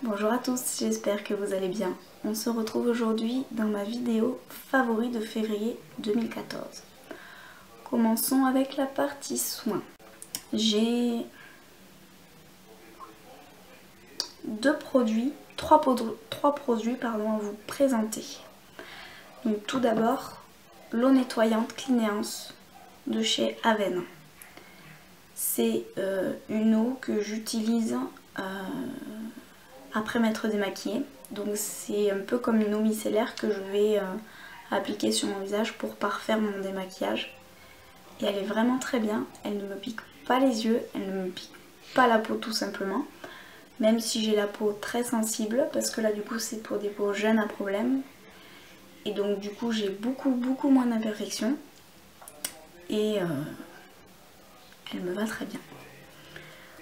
Bonjour à tous, j'espère que vous allez bien. On se retrouve aujourd'hui dans ma vidéo favori de février 2014. Commençons avec la partie soins. J'ai trois produits à vous présenter. Donc tout d'abord, l'eau nettoyante Cleaneance de chez Aven. C'est une eau que j'utilise après m'être démaquillée. Donc c'est un peu comme une eau micellaire que je vais appliquer sur mon visage pour parfaire mon démaquillage. Et elle est vraiment très bien, elle ne me pique pas les yeux, elle ne me pique pas la peau tout simplement. Même si j'ai la peau très sensible, parce que là du coup c'est pour des peaux jeunes à problème. Et donc du coup j'ai beaucoup moins d'imperfections. Et elle me va très bien.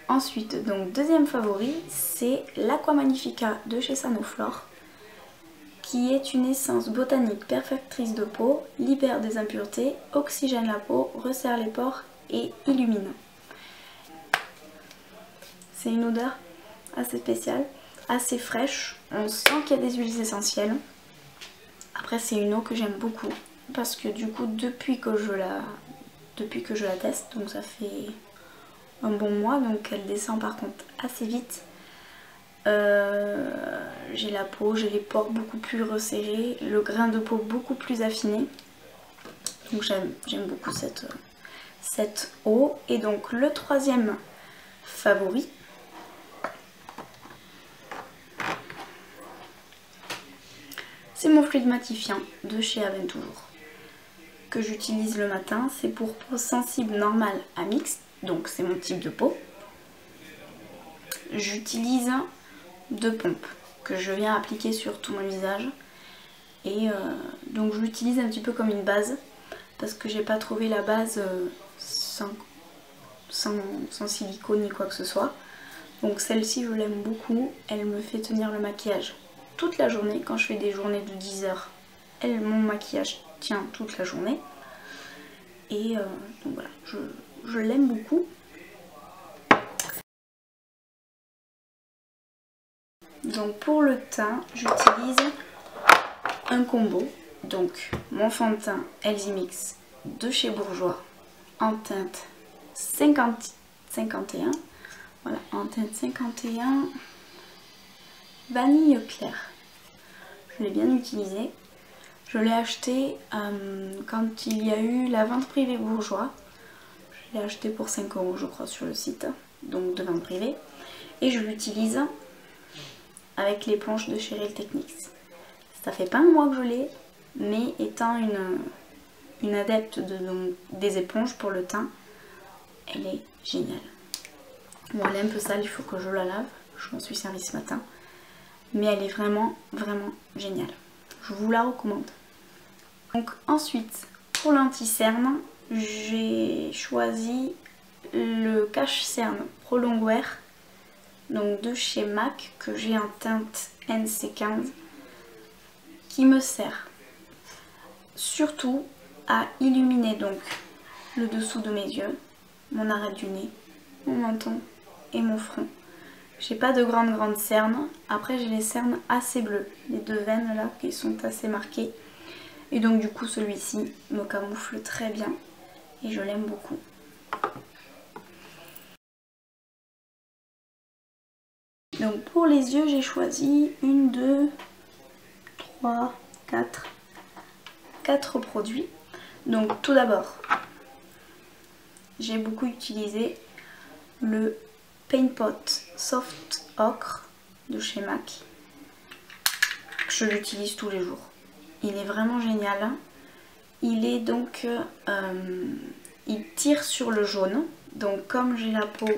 Ensuite, donc deuxième favori, c'est l'Aqua Magnifica de chez Sanoflore, qui est une essence botanique perfectrice de peau, libère des impuretés, oxygène la peau, resserre les pores et illumine. C'est une odeur assez spéciale, assez fraîche, on sent qu'il y a des huiles essentielles. Après c'est une eau que j'aime beaucoup, parce que du coup depuis que je la teste, donc ça fait un bon mois, donc elle descend par contre assez vite. J'ai la peau, j'ai les pores beaucoup plus resserrés, le grain de peau beaucoup plus affiné. Donc j'aime beaucoup cette eau. Et donc le troisième favori, c'est mon fluide matifiant de chez Aven toujours, que j'utilise le matin. C'est pour peau sensible normale à mixte, donc c'est mon type de peau. J'utilise 2 pompes que je viens appliquer sur tout mon visage. Et donc je l'utilise un petit peu comme une base, parce que j'ai pas trouvé la base sans silicone ni quoi que ce soit. Donc celle-ci je l'aime beaucoup, elle me fait tenir le maquillage toute la journée. Quand je fais des journées de 10 heures, mon maquillage tient toute la journée. Et donc voilà, je l'aime beaucoup. Donc pour le teint, j'utilise un combo. Donc mon fond de teint Elsie Mix de chez Bourjois en teinte 51. Voilà, en teinte 51 vanille claire. Je l'ai bien utilisé. Je l'ai acheté quand il y a eu la vente privée Bourjois. Je l'ai acheté pour 5 € je crois sur le site, donc de vente privée. Et je l'utilise avec l'éponge de chez Real Techniques. Ça fait pas un mois que je l'ai, mais étant une adepte des éponges pour le teint, elle est géniale. Bon, elle est un peu sale, il faut que je la lave, je m'en suis servi ce matin. Mais elle est vraiment géniale. Je vous la recommande. Donc ensuite, pour l'anti-cerne, j'ai choisi le cache-cerne Pro Longwear, donc de chez MAC, que j'ai en teinte NC15, qui me sert surtout à illuminer donc le dessous de mes yeux, mon arête du nez, mon menton et mon front. J'ai pas de grandes cernes. Après j'ai les cernes assez bleues, les 2 veines là qui sont assez marquées. Et donc du coup celui-ci me camoufle très bien et je l'aime beaucoup. Donc pour les yeux j'ai choisi 1, 2, 3, 4 produits. Donc tout d'abord j'ai beaucoup utilisé le Paint Pot Soft Ocre de chez MAC. Je l'utilise tous les jours. Il est vraiment génial. Il est donc il tire sur le jaune. Donc comme j'ai la peau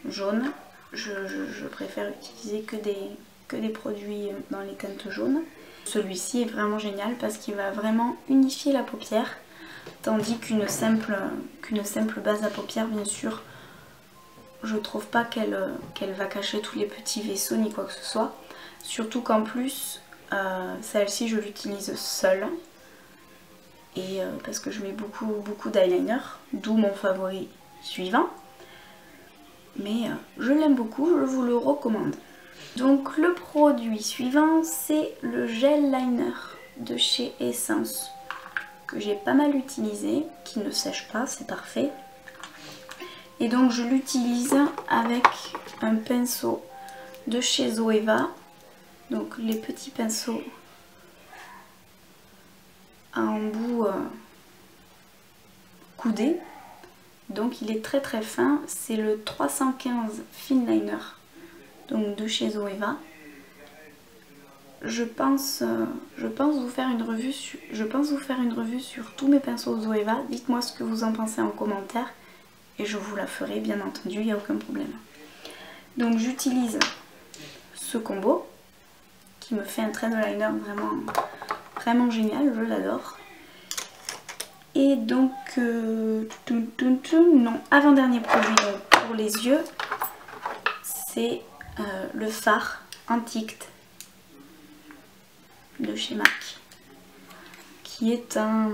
jaune, je préfère utiliser que des produits dans les teintes jaunes. Celui-ci est vraiment génial parce qu'il va vraiment unifier la paupière, tandis qu'une simple base à paupières, bien sûr, je trouve pas qu'elle va cacher tous les petits vaisseaux ni quoi que ce soit. Surtout qu'en plus, celle-ci je l'utilise seule. Et parce que je mets beaucoup d'eyeliner, d'où mon favori suivant. Mais je l'aime beaucoup, je vous le recommande. Donc le produit suivant, c'est le gel liner de chez Essence, que j'ai pas mal utilisé, qui ne sèche pas, c'est parfait. Et donc je l'utilise avec un pinceau de chez Zoeva, donc les petits pinceaux à embout coudé. Donc il est très très fin, c'est le 315 Fin Liner, donc de chez Zoeva. Je pense vous faire une revue sur tous mes pinceaux Zoeva. Dites-moi ce que vous en pensez en commentaire et je vous la ferai bien entendu, il n'y a aucun problème. Donc j'utilise ce combo qui me fait un trait de liner vraiment génial, je l'adore. Et donc, non, avant-dernier produit donc, pour les yeux, c'est le fard Antict de chez MAC, qui est un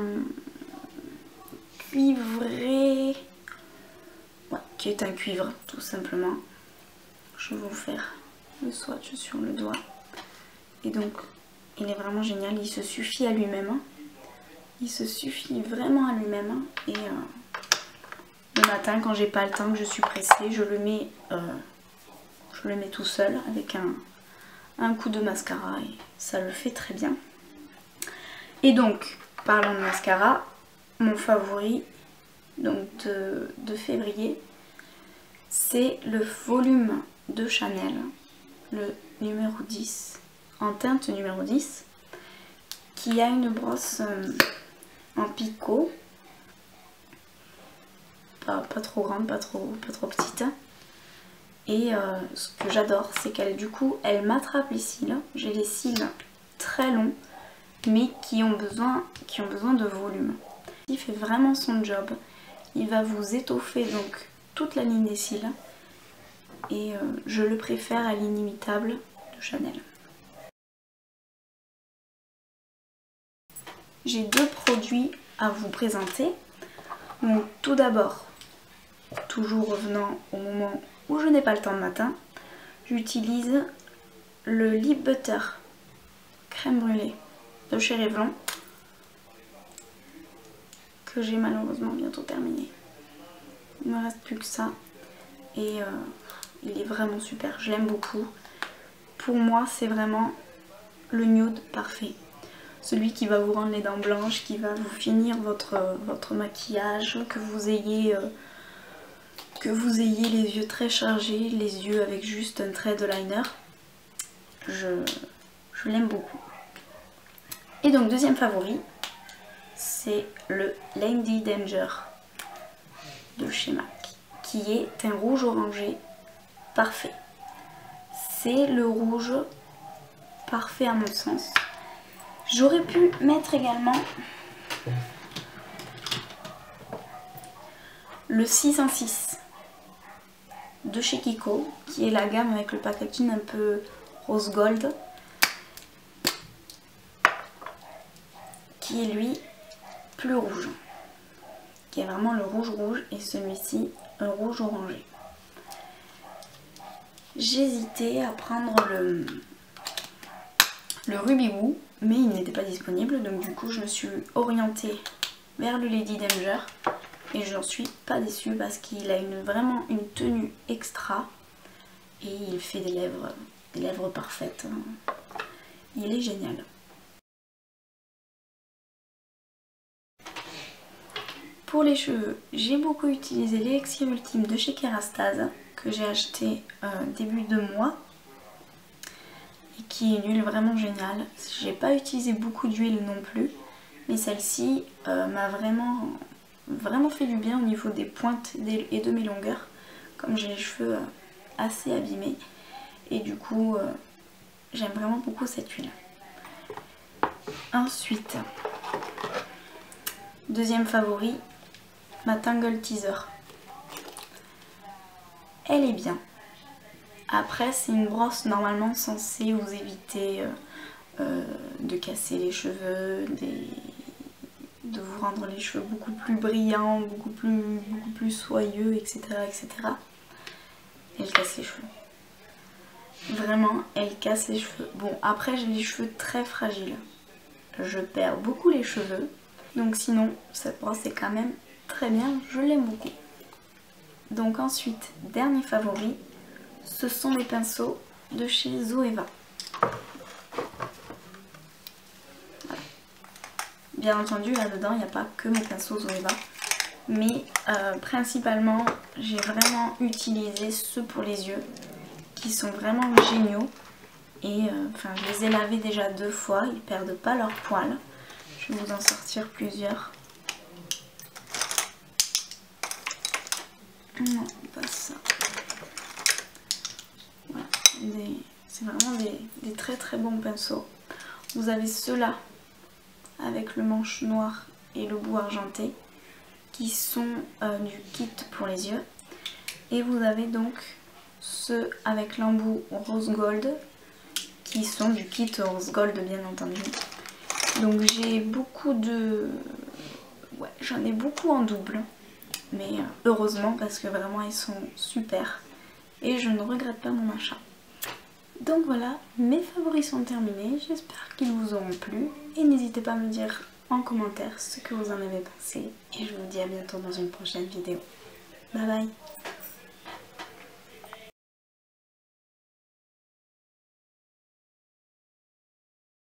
cuivré, qui est un cuivre tout simplement. Je vais vous faire le swatch sur le doigt. Et donc, il est vraiment génial, il se suffit à lui-même. Il se suffit vraiment à lui-même. Et le matin, quand j'ai pas le temps, que je suis pressée, je le mets tout seul avec un coup de mascara et ça le fait très bien. Et donc, parlant de mascara, mon favori donc de février, c'est le volume de Chanel, le numéro 10, en teinte numéro 10, qui a une brosse en picot, pas trop grande, pas trop petite. Et ce que j'adore, c'est qu'elle elle m'attrape les cils. J'ai les cils très longs, mais qui ont besoin de volume. Il fait vraiment son job. Il va vous étoffer donc toute la ligne des cils. Et je le préfère à l'Inimitable de Chanel. J'ai deux produits à vous présenter. Donc tout d'abord, toujours revenant au moment où je n'ai pas le temps le matin, j'utilise le Lip Butter crème brûlée de chez Revlon, que j'ai malheureusement bientôt terminé. Il ne me reste plus que ça et il est vraiment super, je l'aime beaucoup. Pour moi c'est vraiment le nude parfait, celui qui va vous rendre les dents blanches, qui va vous finir votre maquillage, que vous ayez les yeux très chargés, les yeux avec juste un trait de liner. Je l'aime beaucoup. Et donc deuxième favori, c'est le Lady Danger de chez MAC, qui est un rouge orangé parfait. C'est le rouge parfait à mon sens. J'aurais pu mettre également le 606 de chez Kiko, qui est la gamme avec le packaging un peu rose gold, qui est lui plus rouge, qui est vraiment le rouge et celui-ci un rouge orangé. J'hésitais à prendre le Ruby Woo, mais il n'était pas disponible, donc du coup je me suis orientée vers le Lady Danger et j'en suis pas déçue parce qu'il a vraiment une tenue extra et il fait des lèvres parfaites. Il est génial. Pour les cheveux, j'ai beaucoup utilisé l'élixir ultime de chez Kerastase, que j'ai acheté début de mois et qui est une huile vraiment géniale. J'ai pas utilisé beaucoup d'huile non plus, mais celle-ci m'a vraiment fait du bien au niveau des pointes et de mes longueurs, comme j'ai les cheveux assez abîmés, et du coup j'aime vraiment beaucoup cette huile. Ensuite, deuxième favori, ma Tangle Teaser. Elle est bien. Après, c'est une brosse normalement censée vous éviter de casser les cheveux, de vous rendre les cheveux beaucoup plus brillants, beaucoup plus soyeux, etc. etc. Elle casse les cheveux. Vraiment, elle casse les cheveux. Bon, après j'ai les cheveux très fragiles. Je perds beaucoup les cheveux. Donc sinon, cette brosse est quand même très bien. Je l'aime beaucoup. Donc ensuite, dernier favori, ce sont les pinceaux de chez Zoeva. Voilà. Bien entendu, là-dedans, il n'y a pas que mes pinceaux Zoeva. Mais principalement, j'ai vraiment utilisé ceux pour les yeux qui sont vraiment géniaux. Et enfin, je les ai lavés déjà 2 fois, ils perdent pas leur poil. Je vais vous en sortir plusieurs. Non, pas ça. Voilà, c'est vraiment des très très bons pinceaux. Vous avez ceux-là avec le manche noir et le bout argenté qui sont du kit pour les yeux. Et vous avez donc ceux avec l'embout rose gold qui sont du kit rose gold bien entendu. Donc j'ai beaucoup de... Ouais, j'en ai beaucoup en double. Mais heureusement parce que vraiment ils sont super. Et je ne regrette pas mon achat. Donc voilà, mes favoris sont terminés. J'espère qu'ils vous auront plu. Et n'hésitez pas à me dire en commentaire ce que vous en avez pensé. Et je vous dis à bientôt dans une prochaine vidéo. Bye bye!